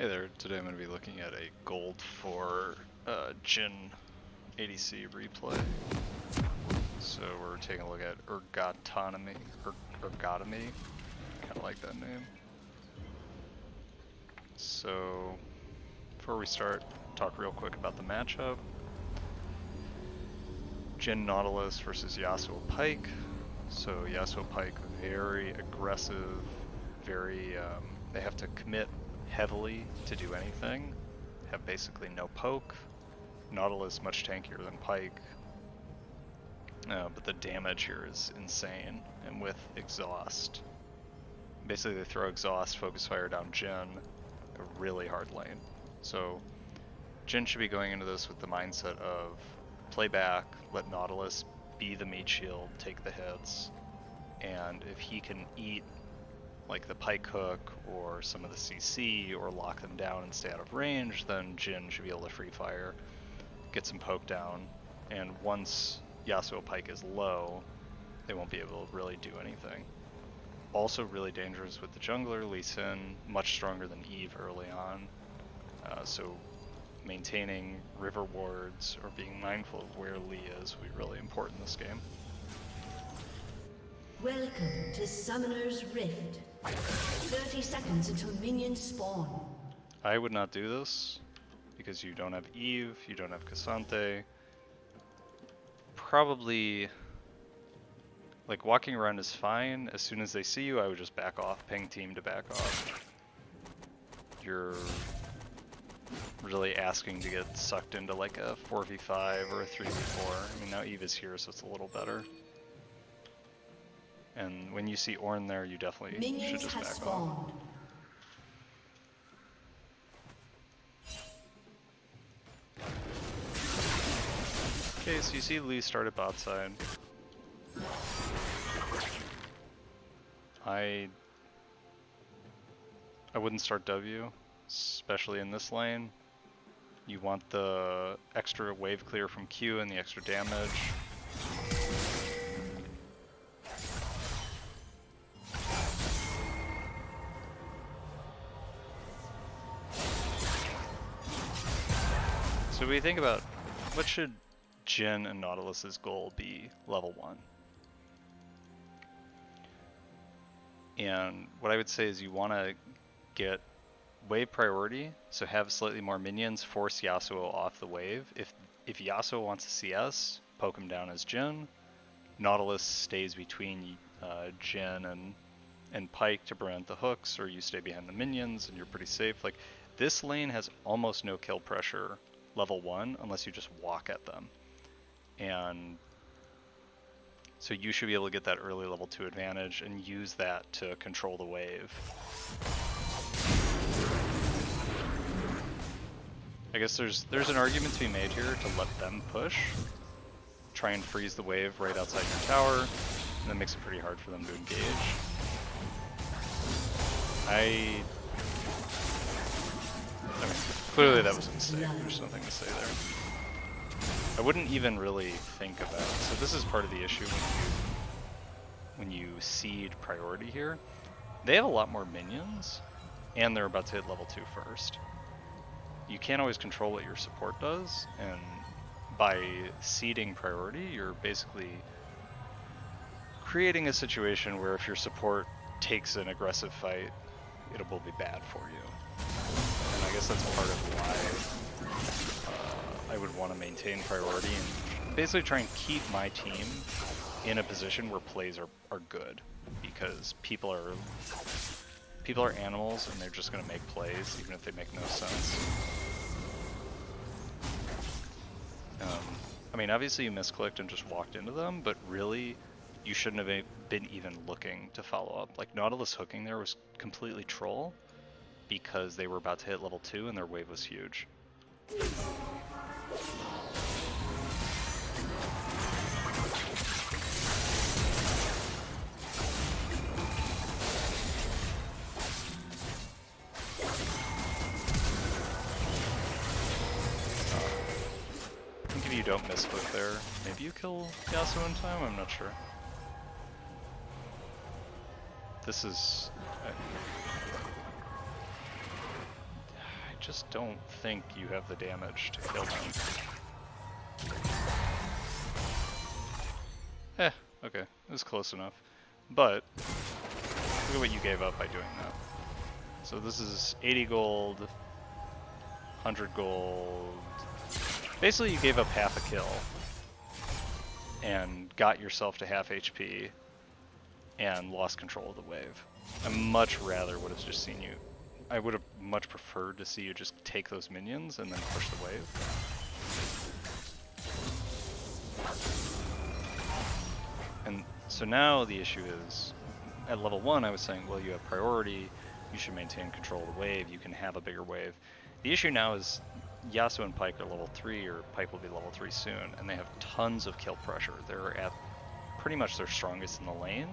Hey there, today I'm going to be looking at a gold for Jhin ADC replay. So we're taking a look at ergotomy, kind of like that name. So before we start, talk real quick about the matchup. Jhin Nautilus versus Yasuo Pike. So Yasuo Pike, very aggressive, they have to commit heavily to do anything, have basically no poke. Nautilus much tankier than Pike, but the damage here is insane, and with exhaust. Basically they throw exhaust, focus fire down Jhin, a really hard lane. So Jhin should be going into this with the mindset of play back, let Nautilus be the meat shield, take the hits, and if he can eat like the Pike hook or some of the CC or lock them down and stay out of range, then Jhin should be able to free fire, get some poke down, and once Yasuo Pike is low, they won't be able to really do anything. Also really dangerous with the jungler, Lee Sin, much stronger than Eve early on, so maintaining river wards or being mindful of where Lee is will be really important in this game. Welcome to Summoner's Rift. 30 seconds until minions spawn. I would not do this because you don't have Eve, you don't have Cassante. Probably, like, walking around is fine. As soon as they see you, I would just back off, ping team to back off. You're really asking to get sucked into like a 4v5 or a 3v4. I mean, now Eve is here, so it's a little better. And when you see Ornn there, you definitely should just back off. Okay, so you see Lee start at bot side. I wouldn't start W, especially in this lane. You want the extra wave clear from Q and the extra damage. So we think about what should Jhin and Nautilus's goal be level 1. And what I would say is you want to get wave priority, so have slightly more minions, force Yasuo off the wave. If Yasuo wants a CS, poke him down as Jhin. Nautilus stays between Jhin and Pike to prevent the hooks, or you stay behind the minions and you're pretty safe. Like, this lane has almost no kill pressure level 1 unless you just walk at them. And so you should be able to get that early level 2 advantage and use that to control the wave. I guess there's an argument to be made here to let them push, try and freeze the wave right outside your tower, and that makes it pretty hard for them to engage. I mean, clearly that was a mistake, there's nothing to say there. I wouldn't even really think about it. So this is part of the issue when you cede priority here. They have a lot more minions, and they're about to hit level 2 first. You can't always control what your support does, and by ceding priority, you're basically creating a situation where if your support takes an aggressive fight, it will be bad for you. And I guess that's part of why I would want to maintain priority and basically try and keep my team in a position where plays are good, because people are animals and they're just going to make plays even if they make no sense. I mean, obviously you misclicked and just walked into them, but really you shouldn't have been even looking to follow up. Like, Nautilus hooking there was completely troll because they were about to hit level 2 and their wave was huge. If you don't misclick there, maybe you kill Yasuo in time? I'm not sure. This is... just don't think you have the damage to kill them. Okay, it was close enough. But, look at what you gave up by doing that. So this is 80 gold, 100 gold. Basically you gave up half a kill and got yourself to half HP and lost control of the wave. I much rather would have just seen you, I would have much preferred to see you just take those minions and then push the wave. And so now the issue is, at level 1 I was saying, well, you have priority, you should maintain control of the wave, you can have a bigger wave. The issue now is Yasuo and Pyke are level 3, or Pyke will be level 3 soon, and they have tons of kill pressure. They're at pretty much their strongest in the lane.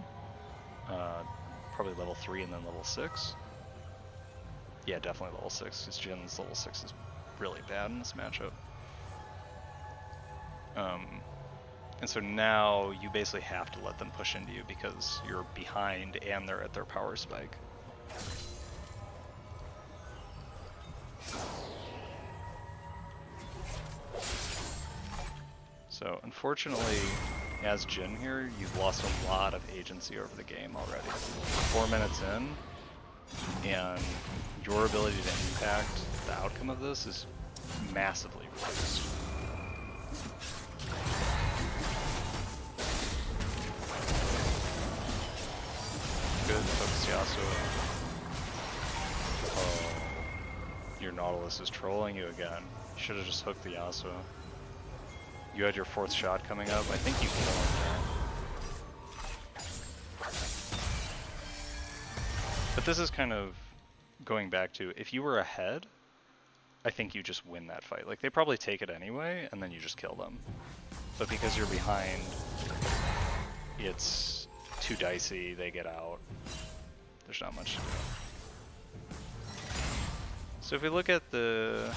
Probably level 3 and then level 6. Yeah, definitely level 6, because Jhin's level 6 is really bad in this matchup. And so now you basically have to let them push into you because you're behind and they're at their power spike. So unfortunately, as Jhin here, you've lost a lot of agency over the game already. 4 minutes in, and your ability to impact the outcome of this is massively reduced. Good, focus Yasuo. Oh, your Nautilus is trolling you again. You should have just hooked the Yasuo. You had your 4th shot coming up. I think you kill him there. But this is kind of going back to, if you were ahead, I think you just win that fight. Like, they probably take it anyway, and then you just kill them. But because you're behind, it's too dicey, they get out. There's not much to do. So if we look at the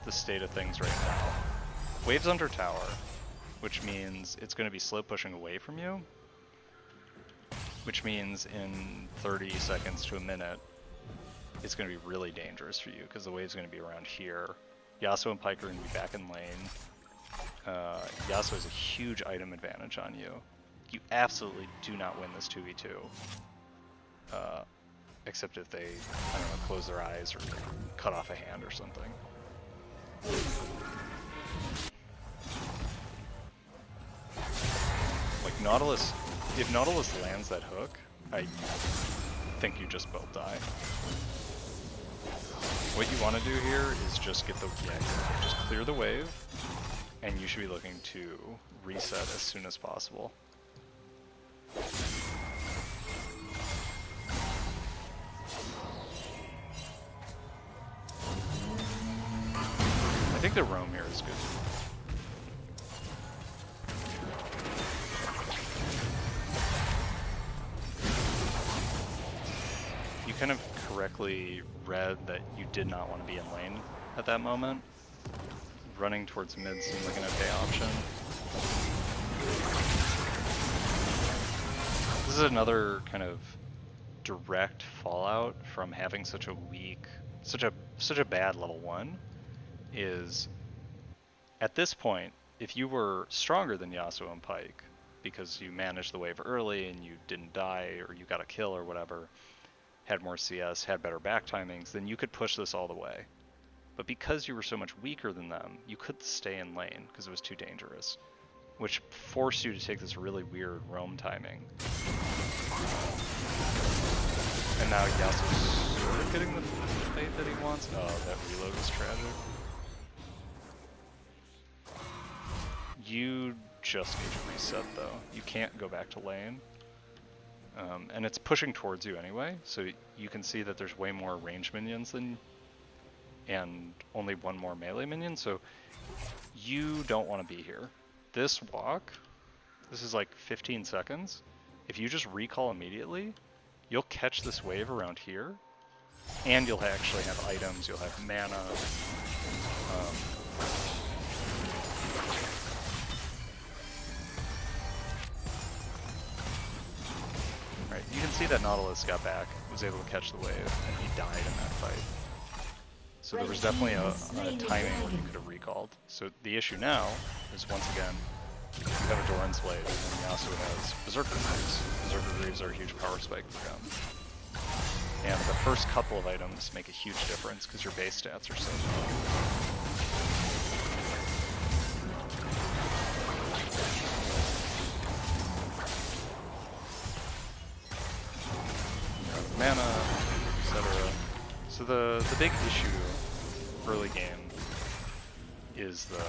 state of things right now, wave's under tower, which means it's going to be slow pushing away from you, which means in 30 seconds to a minute, it's going to be really dangerous for you because the wave's going to be around here. Yasuo and Pyke are going to be back in lane. Yasuo has a huge item advantage on you. You absolutely do not win this 2v2. Except if they, I don't know, close their eyes or cut off a hand or something. Like Nautilus, if Nautilus lands that hook, I think you just both die. What you want to do here is just get the, just clear the wave, and you should be looking to reset as soon as possible. I think the roam here is good. You kind of correctly read that you did not want to be in lane at that moment. Running towards mid seemed like an okay option. This is another kind of direct fallout from having such a weak, such a bad level 1. Is at this point, if you were stronger than Yasuo and Pyke because you managed the wave early and you didn't die or you got a kill or whatever, had more CS, had better back timings, then you could push this all the way. But because you were so much weaker than them, you couldn't stay in lane because it was too dangerous, which forced you to take this really weird roam timing. And now Yasuo's sort of getting the fate that he wants. Oh, that reload was tragic. You just need to reset though. You can't go back to lane. And it's pushing towards you anyway, so you can see that there's way more range minions than, and only one more melee minion, so you don't want to be here. This walk, this is like 15 seconds. If you just recall immediately, you'll catch this wave around here, and you'll actually have items, you'll have mana. Right, you can see that Nautilus got back, was able to catch the wave, and he died in that fight. So there was definitely a timing when you could have recalled. So the issue now is, once again, you have a Doran's Blade, and Yasuo has Berserker Greaves. Berserker Greaves are a huge power spike for him. And the first couple of items make a huge difference because your base stats are so low. Mana, etc. So the big issue early game is the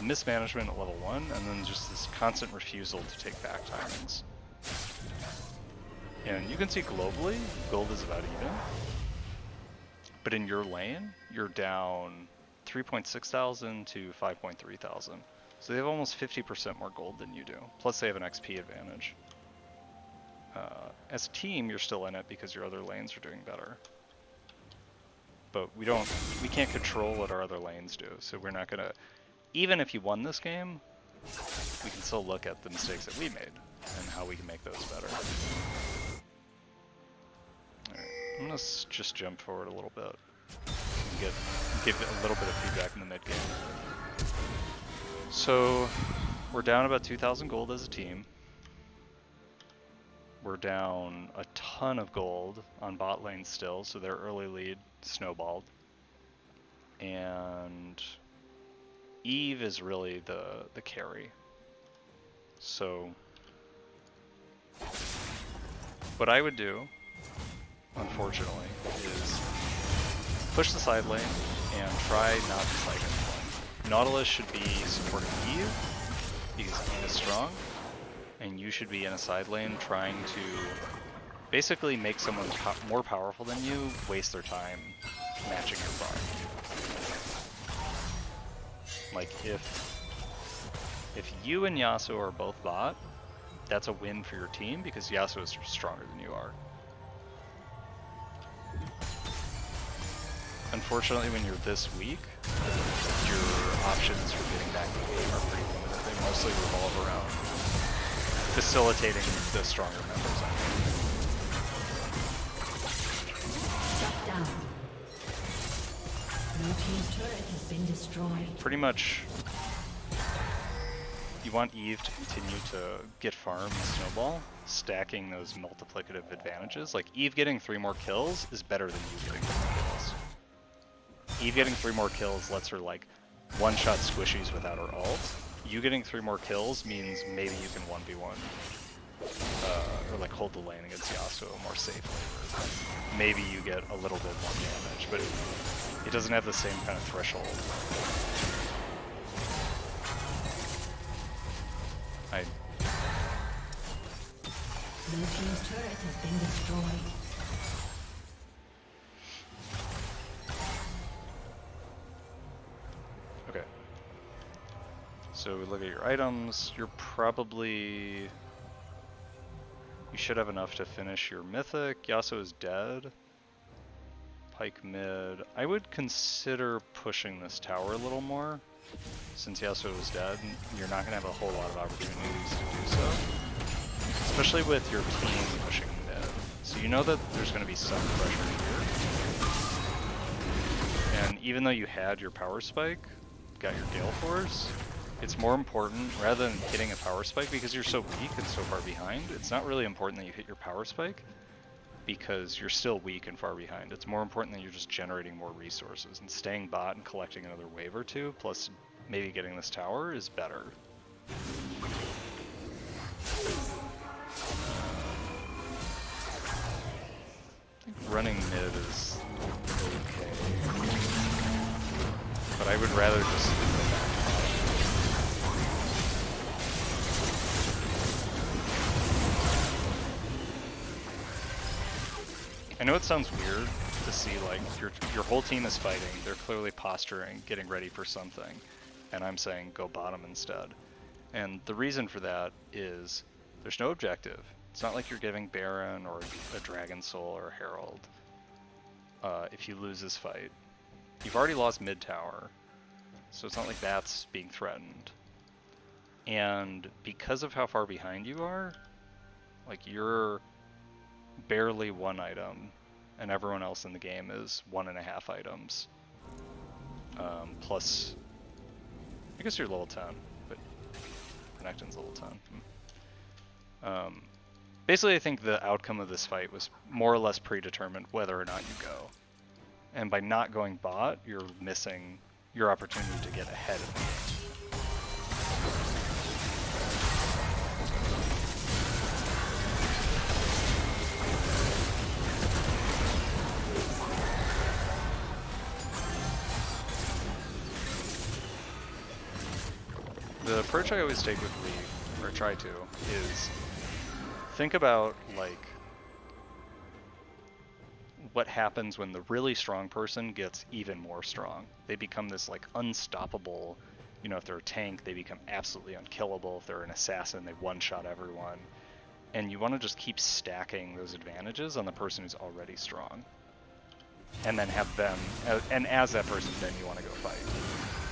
mismanagement at level 1, and then just this constant refusal to take back timings. And you can see globally, gold is about even. But in your lane, you're down 3.6 thousand to 5.3 thousand. So they have almost 50% more gold than you do. Plus they have an XP advantage. As a team, you're still in it because your other lanes are doing better. But we can't control what our other lanes do, so we're not gonna, even if you won this game, we can still look at the mistakes that we made and how we can make those better. Alright, I'm gonna just jump forward a little bit and give a little bit of feedback in the mid game. So we're down about 2,000 gold as a team. We're down a ton of gold on bot lane still, so their early lead snowballed. And Eve is really the carry. So what I would do, unfortunately, is push the side lane and try not to fight anyone. Nautilus should be supporting Eve because Eve is strong. And you should be in a side lane trying to basically make someone more powerful than you waste their time matching your farm. Like if you and Yasuo are both bot, that's a win for your team because Yasuo is stronger than you are. Unfortunately, when you're this weak, your options for getting back to the game are pretty limited. They mostly revolve around facilitating the stronger members. Shut down. Blue team's turret has been destroyed. Pretty much, you want Eve to continue to get farm and snowball, stacking those multiplicative advantages. Like, Eve getting 3 more kills is better than you getting 3 more kills. Eve getting 3 more kills lets her, like, one-shot squishies without her ult. You getting 3 more kills means maybe you can 1v1, or like hold the lane against Yasuo more safely. Maybe you get a little bit more damage, but it doesn't have the same kind of threshold. Blue team's turret has been destroyed. Okay. So we look at your items, you should have enough to finish your mythic. Yasuo is dead. Pike mid. I would consider pushing this tower a little more, since Yasuo is dead. You're not going to have a whole lot of opportunities to do so, especially with your team pushing mid. So you know that there's going to be some pressure here. And even though you had your power spike, got your Gale Force, it's more important, rather than hitting a power spike, because you're so weak and so far behind, it's not really important that you hit your power spike, because you're still weak and far behind. It's more important that you're just generating more resources, and staying bot and collecting another wave or two, plus maybe getting this tower, is better. I think running mid is okay, but I would rather just go back. I know it sounds weird to see, like, your whole team is fighting, they're clearly posturing, getting ready for something, and I'm saying go bottom instead. And the reason for that is there's no objective. It's not like you're giving Baron or a Dragon Soul or a Herald if you lose this fight. You've already lost mid tower, so it's not like that's being threatened. And because of how far behind you are, like, you're barely 1 item, and everyone else in the game is 1.5 items. plus, I guess you're level 10, but Renekton's level 10. Basically, I think the outcome of this fight was more or less predetermined whether or not you go. And by not going bot, you're missing your opportunity to get ahead of me. The approach I always take with League, or try to, is think about like what happens when the really strong person gets even more strong. They become this like unstoppable, you know, if they're a tank, they become absolutely unkillable. If they're an assassin, they one-shot everyone. And you want to just keep stacking those advantages on the person who's already strong. And then have them, and as that person, then you want to go fight.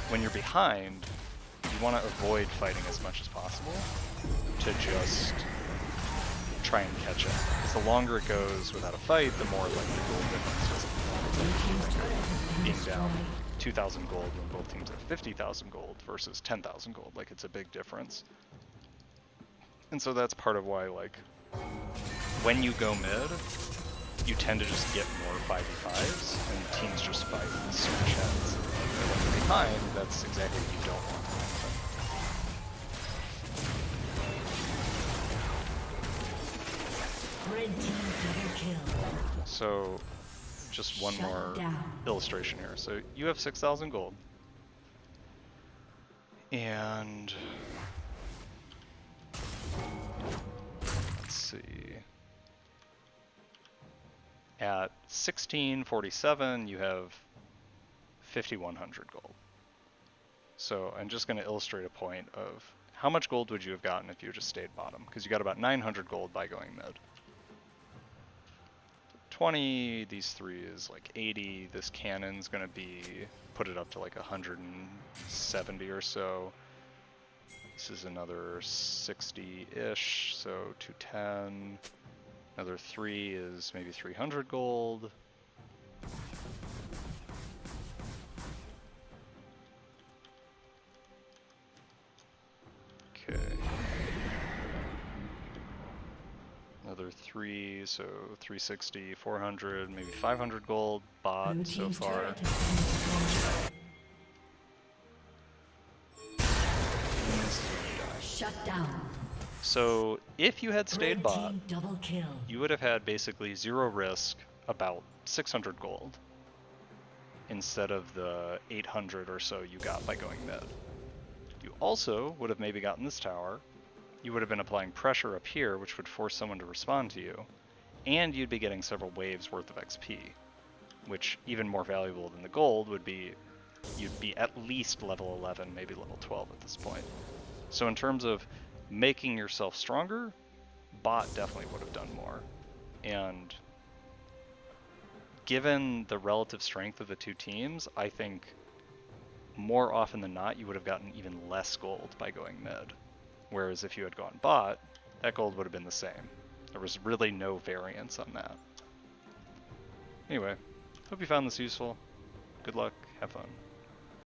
When you're behind, you want to avoid fighting as much as possible to just try and catch up. Because the longer it goes without a fight, the more like the gold difference is. Being down 2,000 gold when both teams have 50,000 gold versus 10,000 gold, like it's a big difference. And so that's part of why, like, when you go mid, you tend to just get more 5v5s, and teams just fight and smash heads. And when you're behind, that's exactly what you don't want to happen. Red team double kill. So, just one more illustration here. So, you have 6,000 gold. And let's see. At 1647, you have 5,100 gold. So I'm just going to illustrate a point of how much gold would you have gotten if you just stayed bottom? Because you got about 900 gold by going mid. 20, these three is like 80. This cannon's going to be, put it up to like 170 or so. This is another 60-ish, so 210. Another 3 is maybe 300 gold. Okay. Another 3, so 360, 400, maybe 500 gold bought so far. Shut down. So if you had stayed bot, Double kill. you would have had basically 0 risk, about 600 gold, instead of the 800 or so you got by going mid. You also would have maybe gotten this tower, you would have been applying pressure up here, which would force someone to respond to you, and you'd be getting several waves worth of XP, which, even more valuable than the gold, would be you'd be at least level 11, maybe level 12 at this point. So in terms of making yourself stronger, bot definitely would have done more. And given the relative strength of the two teams, I think more often than not you would have gotten even less gold by going mid. Whereas if you had gone bot, that gold would have been the same. There was really no variance on that. Anyway, hope you found this useful. Good luck, have fun.